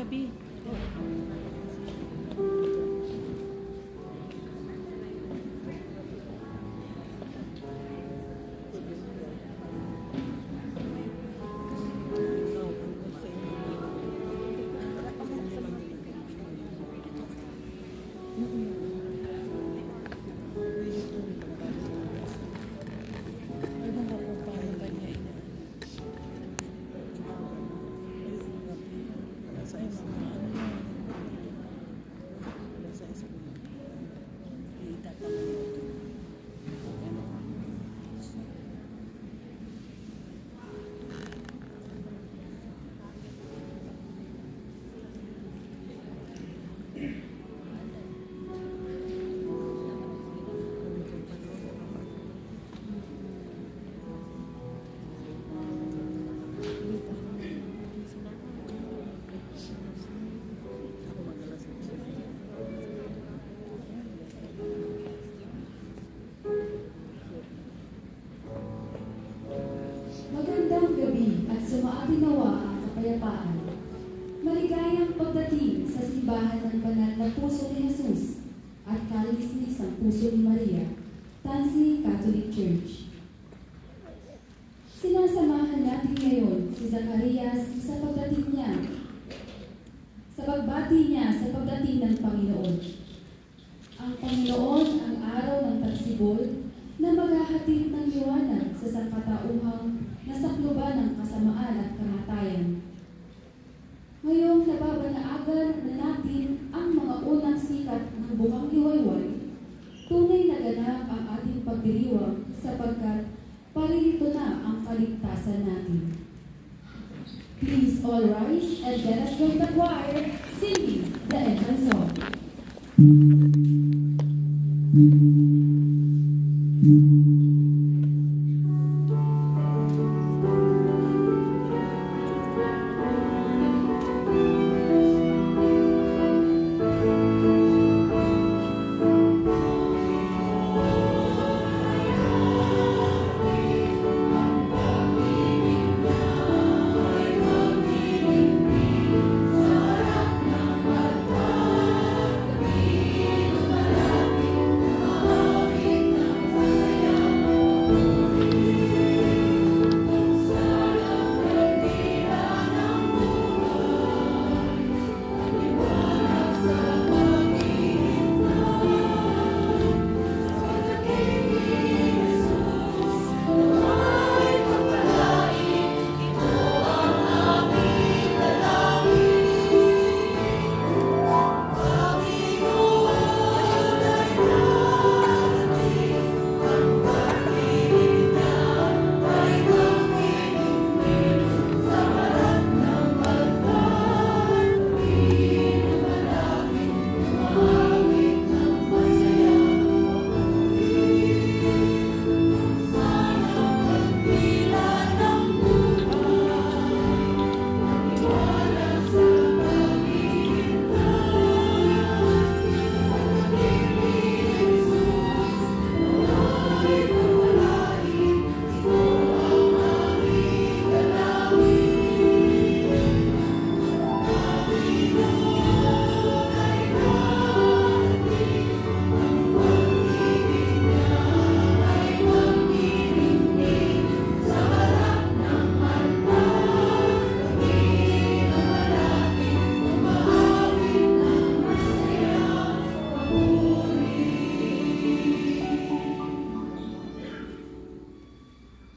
gabi. Magandang gabi at sumaati nawa ang kapayapaan. Maligayang pagdating sa simbahan ng banal na puso ni Jesus at kalisnis ng puso ni Maria, Tansy Catholic Church. Sinasamahan natin ngayon si Zacarias sa pagdating niya, sa pagbati niya sa pagdating ng Panginoon. Ang Panginoon ang araw ng pagsibol na maghahatid ng liwanag sa sangkatauhang nasakluban ng kasamaan at kamatayan. Ngayong nababanaagan na natin ang mga unang sikat ng bukang liwayway, tunay na ganap ang ating pagdiriwang sapagkat paririto na ang kaligtasan natin. Please all rise and let us join the choir singing the entrance song.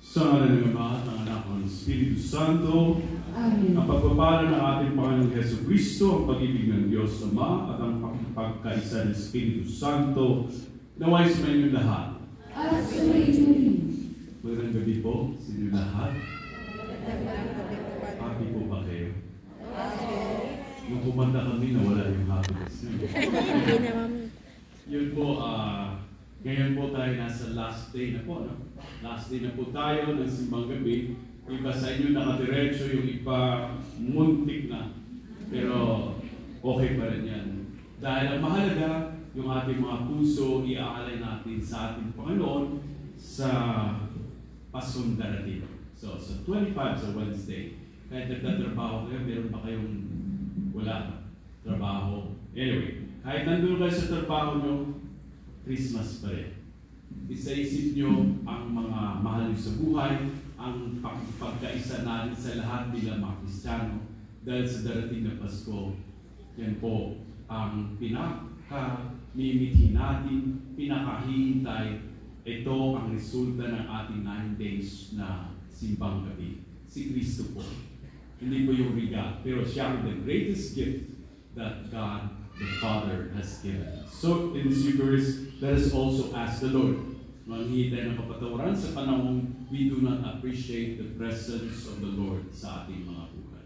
Sa ngalan ng Ama at ng Anak ng Espiritu Santo, Amen. ang pagpapala ng ating Panginoong Jesucristo, ang pag-ibig ng Diyos Ama, at ang pagkakaisa ng Espiritu Santo, naway sa inyong lahat. At sumayin rin. Magandang gabi po sa inyong lahat. Happy po ba kayo? Nung kumanda kami, nawala yung happiness. Yun po, ngayon po tayo nasa last day na po, no? Last day na po tayo ng simbang gabi. Iba sa inyo nakadiretso, yung iba muntik na. Pero okay pa rin yan. Dahil ang mahalaga, yung ating mga puso, iaalay natin sa ating Panginoon sa Paskong darating. So, sa 25 sa Wednesday, kahit nagtatrabaho kayo, meron pa kayong wala, trabaho. Anyway, kahit nandun kayo sa trabaho nyo, Christmas pa rin. Isa-isip nyo ang mga mahal nyo sa buhay, ang pagkaisa natin sa lahat bilang mga Kristiyano dahil sa darating na Pasko. Yan po ang pinaka-mimithi natin, pinakahihintay. Ito ang resulta ng ating 9 days na simbang gabi. Si Kristo po. Hindi po yung regalo, pero siya ang the greatest gift that God the Father has given. So in this Eucharist, let us also ask the Lord. Manghingi tayo ng kapatawaran sa panahong we do not appreciate the presence of the Lord sa ating mga buhay.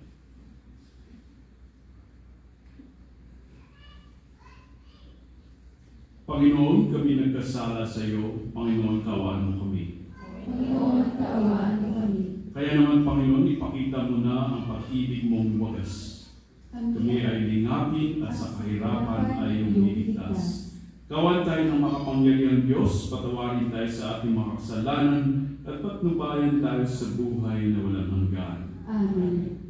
Panginoon, kami nagkasala sa iyo. Panginoon, kaawaan mo kami. Panginoon, kaawaan mo kami. Kaya naman, Panginoon, ipakita mo na ang pag-ibig mong wagas. Kami ay lingapin at sa kahirapan ay iyong iligtas. Kawan tayo ng makapangyarihang Diyos, patawarin tayo sa ating mga kasalanan at patnubayan tayo sa buhay na walang hanggan. Amen.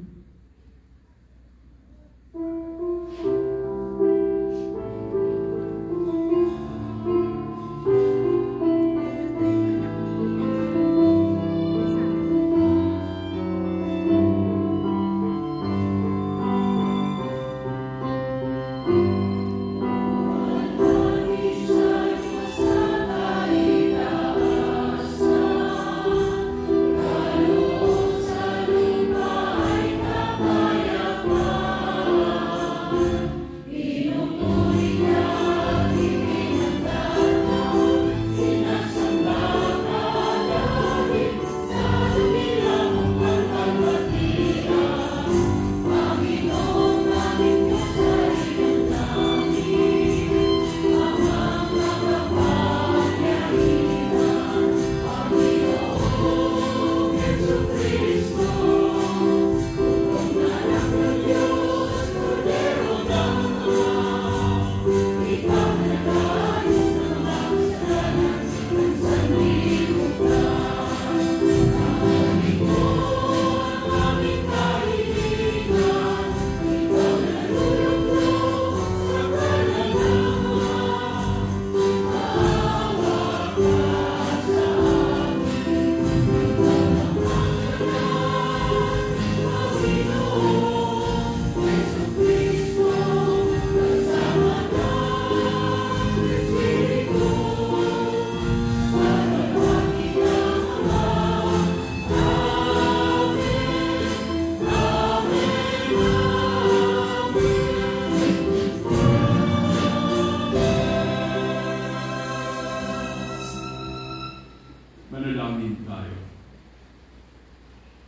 Manalangin tayo.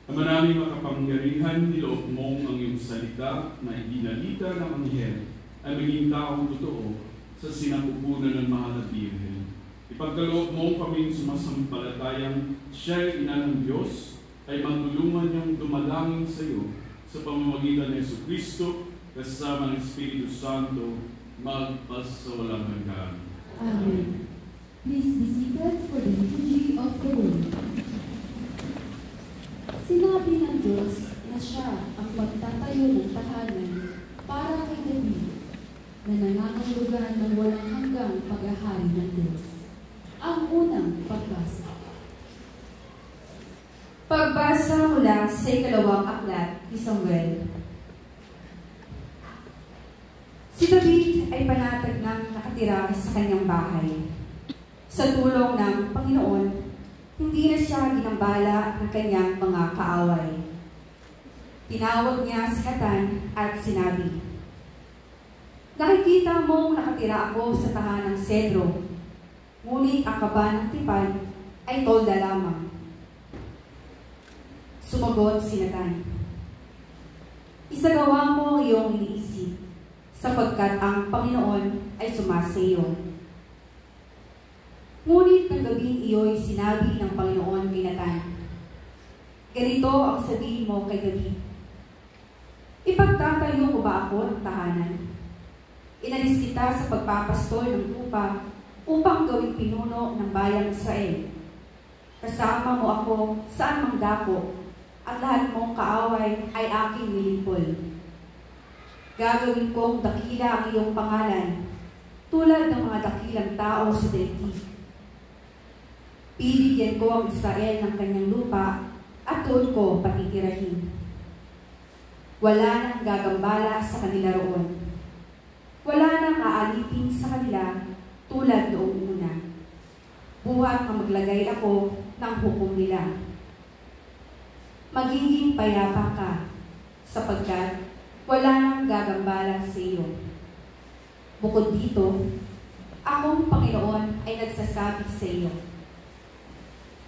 Ama namin makapangyarihan, niloob mong ang iyong salita na ibinalita ng anghel ay maging taong totoo sa sinapupunan ng mahal na Birhen. Ipagkaloob mong kaming sumasampalatayang siya'y ina ng Diyos ay matulungan niyang dumalangin sa iyo sa pamamagitan ng Jesucristo kasama ng Espiritu Santo magpasawalang hanggan. Amen. Please be seated for the liturgy of the word. Sinabi ng Diyos na siya ang magtatayo ng tahanan para kay David na nangangahulugan ng walang hanggang paghahari ng Diyos. Ang unang pagbasa. Pagbasa mula sa ikalawang aklat ni Samuel. Si David ay panatag ng nakatira sa kanyang bahay. Sa tulong ng Panginoon, hindi na siya ginambala ng kanyang mga kaaway. Tinawag niya si Natan at sinabi, "Nakikita mong nakatira ako sa tahanang sedro, ngunit ang kaba ng tipan ay tolda lamang." Sumagot si Natan, "Isagawa mo iyong iniisip, sapagkat ang Panginoon ay sumasayo." Ngunit ng gabing iyo'y sinabi ng Panginoon kay Natan, "Ganito ang sabihin mo kay David, ipagtatayo ko ba ako ng tahanan? Inalis kita sa pagpapastol ng tupa upang gawing pinuno ng bayang Israel. Kasama mo ako saan mang dako, at lahat mong kaaway ay aking nilipol. Gagawin kong dakila ang iyong pangalan, tulad ng mga dakilang tao sa daigdig. Bibigyan ko ang Israel ng kanyang lupa at doon ko patitirahin. Wala nang gagambala sa kanila roon. Wala nang aalipin sa kanila tulad noong una. Buhat na maglagay ako ng hukom nila. Magiging payapa ka, sapagkat wala nang gagambala sa iyo. Bukod dito, akong Panginoon ay nagsasabi sa iyo.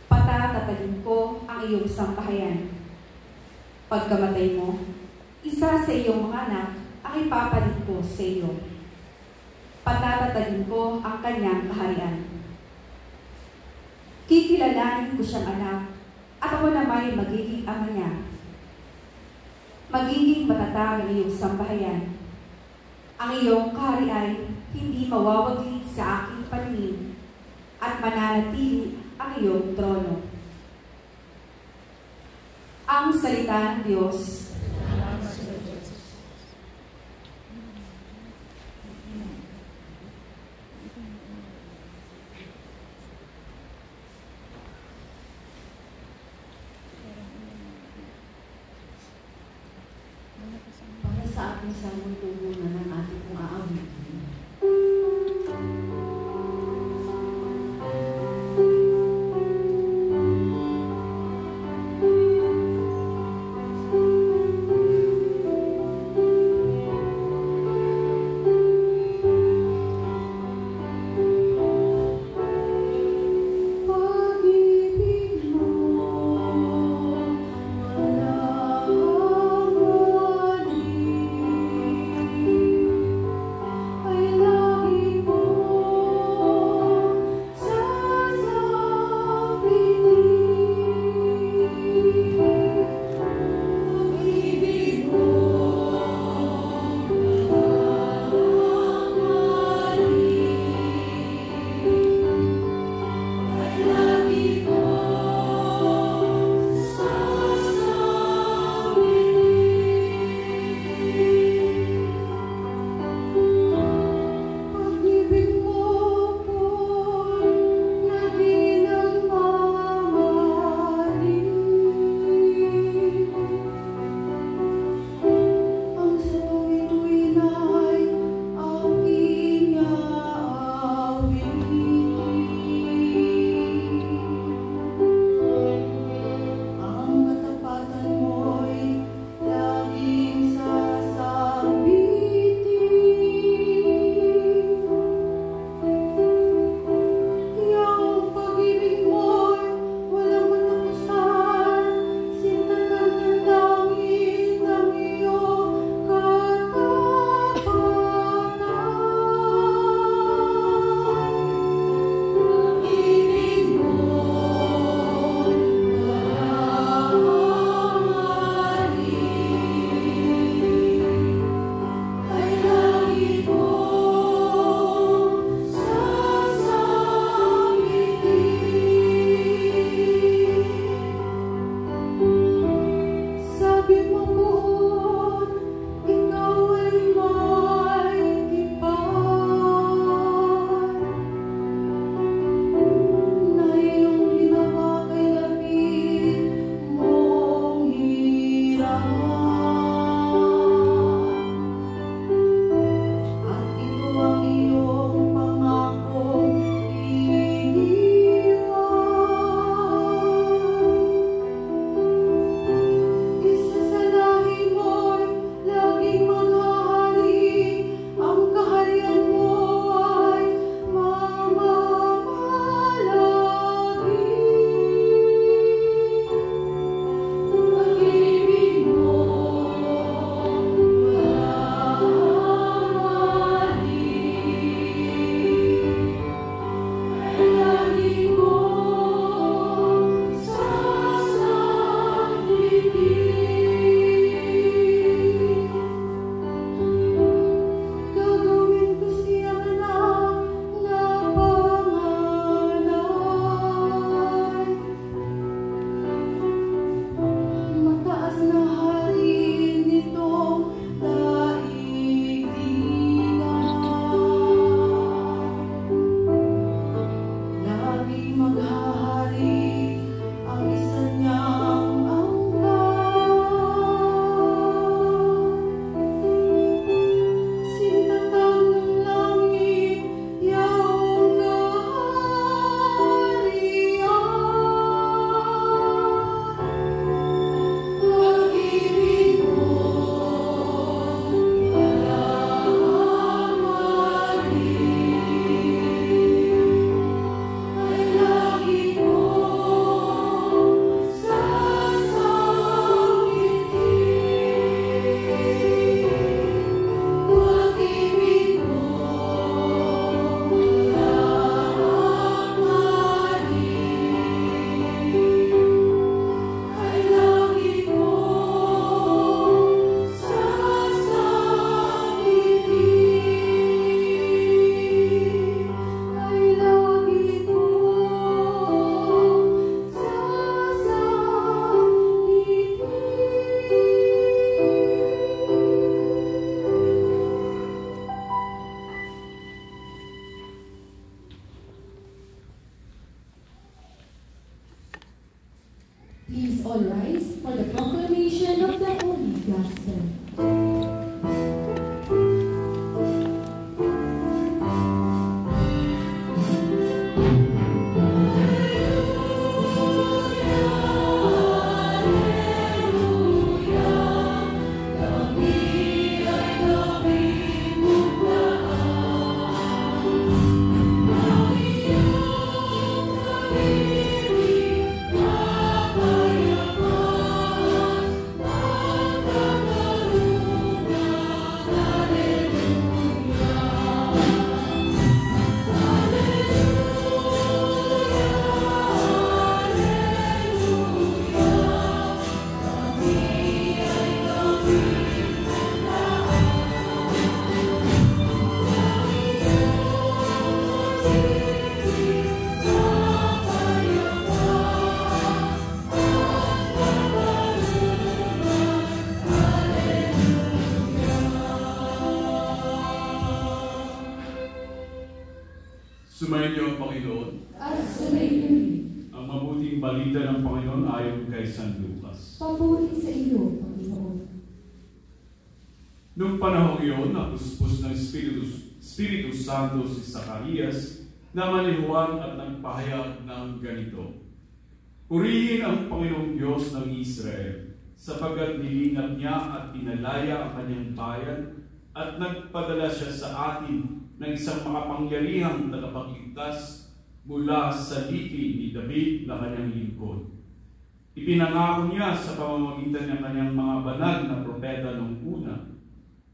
Patatatagin ko ang iyong sampahayan. Pagkamatay mo, isa sa iyong mga anak ang ipapalit ko sa iyo. Patatatagin ko ang kanyang kaharian. Kikilalanin ko siyang anak at ako naman magiging ama niya. Magiging matatag ang iyong sambahayan. Ang iyong kahari ay hindi mawawaglit sa aking paningin at mananatili ang iyong trono. Ang salita ng Diyos. Para sa ating samong tugunan ng ating kong aawitin. Pag-ibig mo, wala hangganin. Please all rise for the proclamation of the Holy Gospel. Sumayin niyo ang Panginoon. At sumayin rin. Ang mabuting balita ng Panginoon ayon kay San Lucas. Papuri sa iyo, Panginoon. Noong panahong iyon, napuspos ng Espiritu Santo si Zacarias na malihuan at nagpahayag ng ganito. Purihin ang Panginoong Diyos ng Israel, sapagkat nilingap niya at pinalaya ang kanyang bayan at nagpadala siya sa atin ng isang makapangyarihang tagapagligtas mula sa lipi ni David na kanyang lingkod. Ipinangako niya sa pamamagitan ng kanyang mga banal na propeta noong una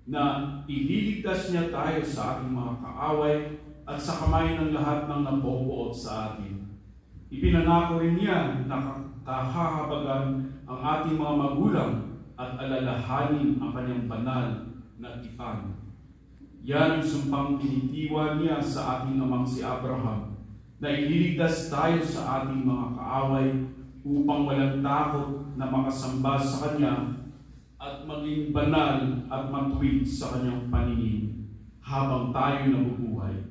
na ililigtas niya tayo sa ating mga kaaway at sa kamay ng lahat ng nabobuot sa atin. Ipinangako rin niya na kahahabagan ang ating mga magulang at alalahanin ang kanyang banal na tipan. Yan ang sumpang binitiwan niya sa ating amang si Abraham, na ililigtas tayo sa ating mga kaaway upang walang takot na makasamba sa Kanya at maging banal at matuwid sa Kanyang paningin habang tayo nabubuhay.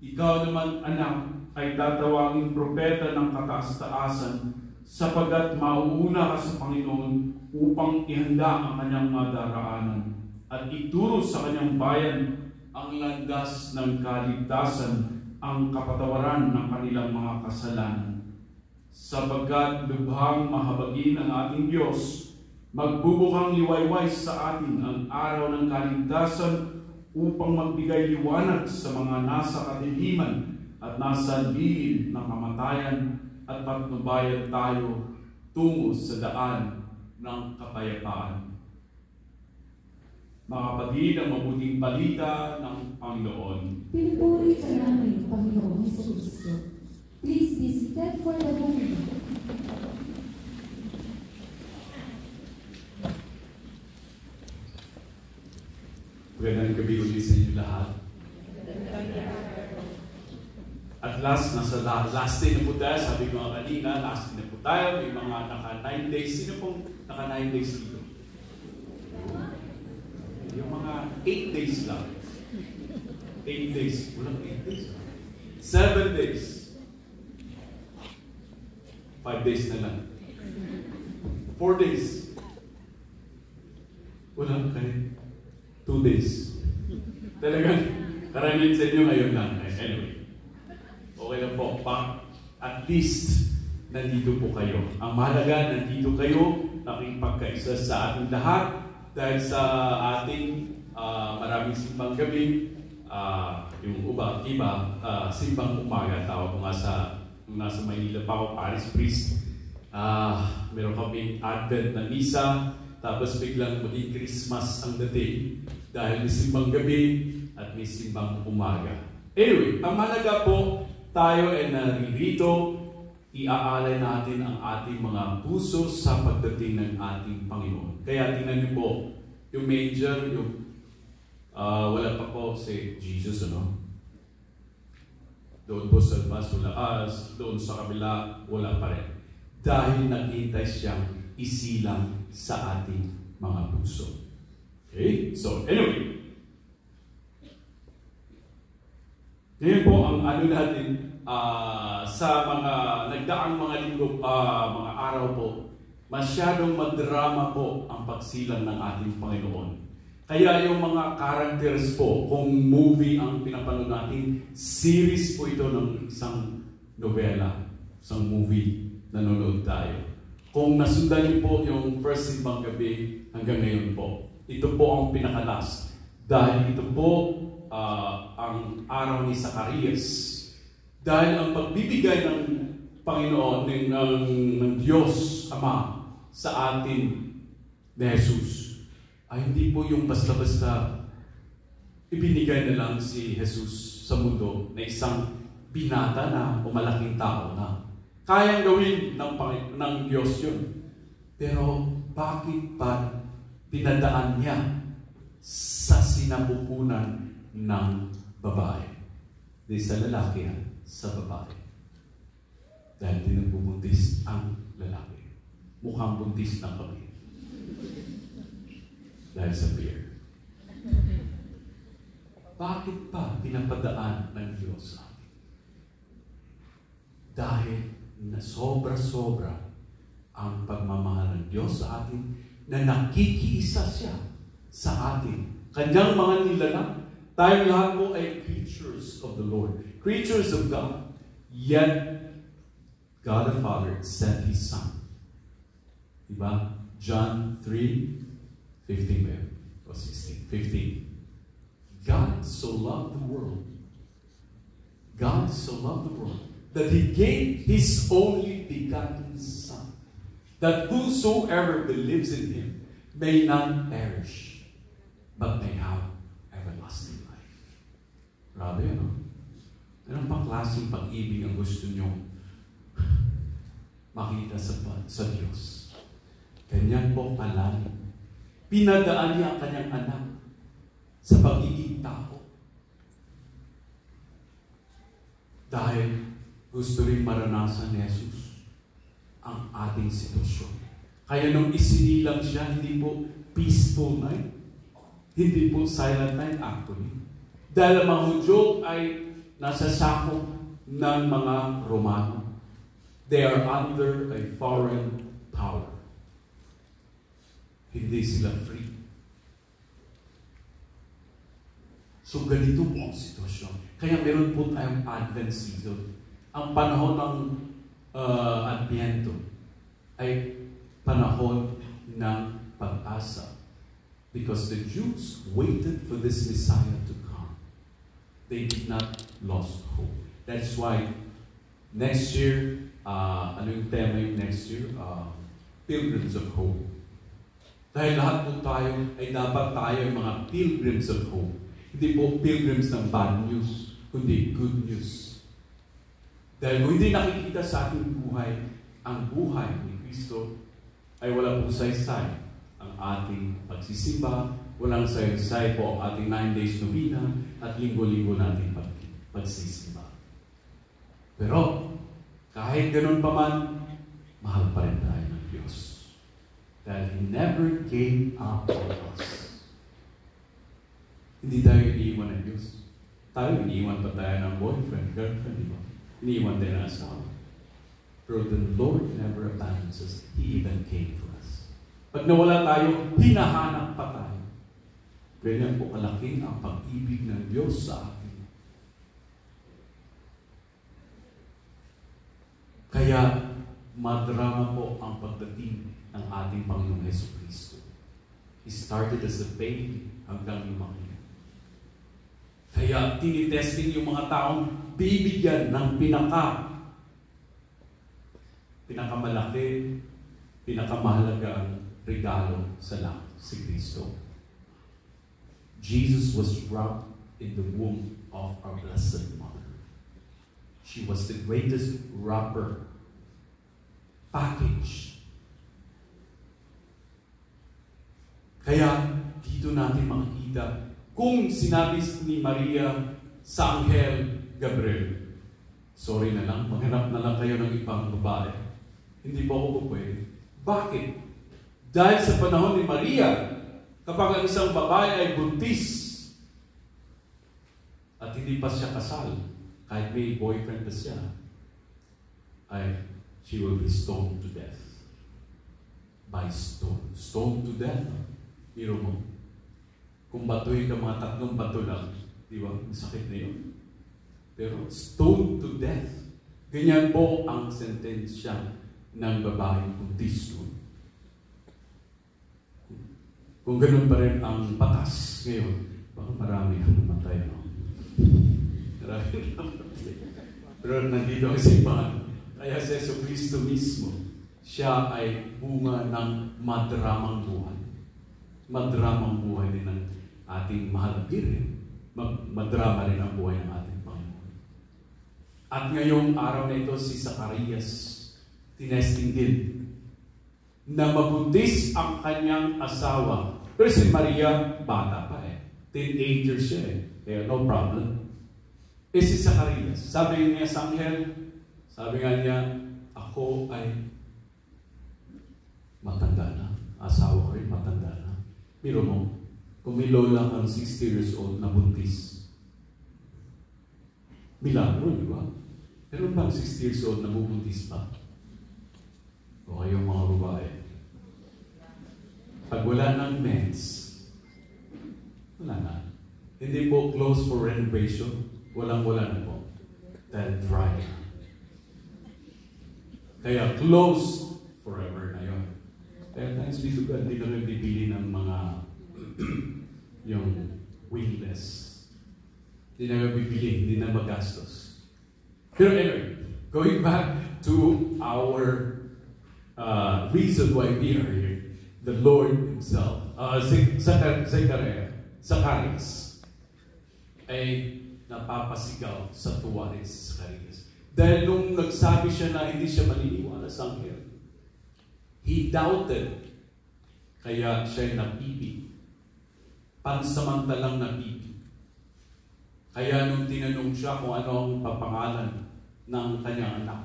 Ikaw naman, anak, ay tatawaging propeta ng kataas-taasan sapagkat mauuna ka sa Panginoon upang ihanda ang Kanyang madaraanan at ituro sa kanyang bayan ang landas ng kaligtasan, ang kapatawaran ng kanilang mga kasalanan. Sapagkat lubhang mahabagin ang ating Diyos, magbubukang liwayway sa atin ang araw ng kaligtasan upang magbigay liwanag sa mga nasa kadiliman at nasa lihim ng kamatayan at patnubayan tayo tungo sa daan ng kapayapaan. Mga kapatid, ang mabuting balita ng Panginoon. Pinupuri ka namin, Panginoon Jesucristo. Please be seated for the homily. Magandang gabi ulit sa inyo lahat. At nasa last day na po tayo, sabi ko nga kanina, last day na po tayo, may mga naka 9 days. Sino pong naka 9 days dito? Yung mga 8 days lang. 8 days. Walang 8 days. 7 days. 5 days na lang. 4 days. Walang kayo. 2 days. Talagang karamihan sa inyo ngayon lang. Anyway. Okay lang po. At least, nandito po kayo. Ang mahalaga, nandito kayo. Nakipagkaisa sa ating lahat. Dahil sa ating maraming simbang gabi, yung iba, simbang umaga, tawag ko nga nung nasa Maynila pa ako, Paris Priest. Meron kaming Advent na misa, tapos biglang maging Christmas ang dating dahil may simbang gabi at may simbang umaga. Anyway, ang mahalaga po, tayo ay naririto, iaalay natin ang ating mga puso sa pagdating ng ating Panginoon. Kaya tingnan niyo po, yung manger, wala pa po si Jesus, ano? Doon po sa mas, doon sa kabila, wala pa rin. Dahil naghihintay siyang isilang sa ating mga puso. Okay? So, anyway. Ngayon po, ang ano natin, sa mga nagdaang mga linggo, mga araw po, masyadong madrama po ang pagsilang ng ating Panginoon. Kaya yung mga characters po, kung movie ang pinapanood natin, series po ito ng isang nobela, isang movie, nanonood tayo. Kung nasundan niyo po yung first simbang gabi hanggang ngayon po, ito po ang pinakalas. Dahil ito po ang araw ni Zacarias. Dahil ang pagbibigay ng Panginoon, ng Diyos Ama sa atin ni Jesus, ay hindi po yung basta-basta ibinigay na lang si Jesus sa mundo na isang binata na o malaking tao na kayang gawin ng Diyos yun. Pero bakit pa pinadaan niya sa sinapupunan ng babae? Di sa lalaki, sa babae. Dahil din nagbubuntis ang lalaki. Mukhang buntis na kami. Dahil sa beer. Bakit pa pinapadaan ng Diyos sa atin? Dahil na sobra-sobra ang pagmamahal ng Diyos sa atin na nakikiisa siya sa atin. Kanyang mga nilalang, tayong lahat po ay creatures of the Lord. Creatures of God. Yet, God the Father sent His Son. Diba? John 3:15 or 16. 15. God so loved the world. God so loved the world that He gave His only begotten Son, that whosoever believes in Him may not perish, but may have everlasting life. Grabe, ano? Anong pang klaseng pag-ibig ang gusto nyo makita sa Diyos? Ganyan po kalalim. Pinadaan niya ang kanyang anak sa pagiging tao. Dahil gusto rin maranasan ni Jesus ang ating sitwasyon. Kaya nung isinilang siya, hindi po peaceful night, hindi po silent night actually. Dahil ang mga Hudyo ay nasa sakop ng mga Romano. They are under a foreign power. Hindi sila free. So ganito po ang sitwasyon. Kaya meron po tayong Advent season. Ang panahon ng Adviento ay panahon ng pag-asa. Because the Jews waited for this Messiah to come. They did not lose hope. That's why next year, ano yung tema yung next year? Pilgrims of Hope. Dahil lahat po tayo ay dapat tayo ay mga pilgrims of hope. Hindi po pilgrims ng bad news, kundi good news. Dahil kung hindi nakikita sa ating buhay, ang buhay ni Kristo ay wala pong saysay. Ang ating pagsisimba, walang saysay po ang ating 9 days novena at linggo-linggo nating pagsisimba. Pero, kahit ganun pa man, mahal pa rin tayo ng Diyos. Dahil He never gave up on us. Hindi tayo iniiwan ng Diyos. Tayo, iniiwan pa tayo ng boyfriend, girlfriend, di ba? Iniiwan tayo ng asawa. Pero the Lord never abandons us. He even came for us. Pag nawala tayo, hinahanap pa tayo. Ganyan po kalaki ang pag-ibig ng Diyos sa atin. Kaya, madrama po ang pagdating ng ating Panginoong Jesucristo. He started as a baby hanggang lumaki. Kaya, tinitesting yung mga taong bibigyan ng pinakamalaki, pinakamahalagang regalo sa lahat, si Kristo. Jesus was wrapped in the womb of our Blessed Mother. She was the greatest wrapper package. Kaya dito natin makikita kung sinabi ni Maria sa Anghel Gabriel, sorry na lang, maghanap na lang kayo ng ibang babae. Hindi po ako pwede. Bakit? Dahil sa panahon ni Maria, kapag ang isang babae ay buntis at hindi pa siya kasal, kahit may boyfriend na siya, she will be stoned to death. By stone. Stoned to death. Pero mo, kung batuhin ka mga 3 bato lang, di ba? Sakit na yun. Pero stoned to death. Ganyan po ang sentensya ng babaeng buntis. Kung ganun pa rin ang batas ngayon, baka marami ang namatay. No? Marami ang namatay. Pero nandito ang simbahan. Kaya si Jesucristo mismo, siya ay bunga ng madramang buhay. Madramang buhay din ng ating mahal na Birhen. Madrama rin ang buhay ng ating Panginoon. At ngayong araw na ito, si Zacarias, tinesting din na mabuntis ang kanyang asawa. Pero si Maria, bata pa teenager siya kaya no problem. Si Zacarias, sabi niya sa anghel, sabi nga niya, ako ay matanda na. Asawa ko rin matanda na. Pero mo, kung may lola kang 60 years old na buntis, milagro, di ba? Pero bang 60 years old na bubuntis pa? O kayong mga babae. Pag wala ng mens, wala na. Hindi po close for renovation. Walang-wala na po. Dahil dry na. Kaya close forever na yun. Kaya thanks be to God, hindi na rin bibili ng mga yung wingless. Hindi na bibili, hindi na magastos. Pero anyway, going back to our reason why we are here, the Lord Himself, Zacarias, ay napapasigaw sa tuwa rin si Zacarias. Dahil nung nagsabi siya na hindi siya maniniwala sa anghel, he doubted. Kaya siya'y napipi. Pansamantalang napipi. Kaya nung tinanong siya kung ano ang papangalan ng kanyang anak,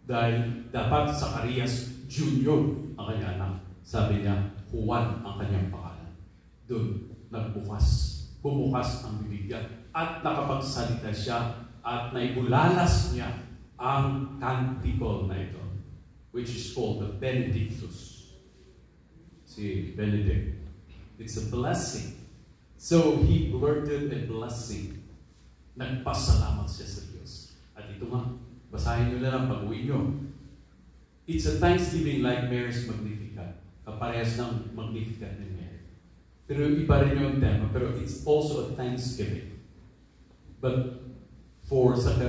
dahil dapat Zacarias Jr. ang kanyang anak, sabi niya, Juan ang kanyang pangalan. Doon, bumukas ang bibig niya at nakapagsalita siya at naibulalas niya ang canticle na ito, which is called the Benedictus. See, Benedict. It's a blessing. So, he blurted a blessing. Nagpasalamat siya sa Diyos. At ito nga, basahin nyo na lang pag-uwi nyo. It's a thanksgiving like Mary's Magnificat. Kaparehas ng Magnificat ni Mary. Pero iba rin yung tema, pero it's also a thanksgiving. But for Zacarias,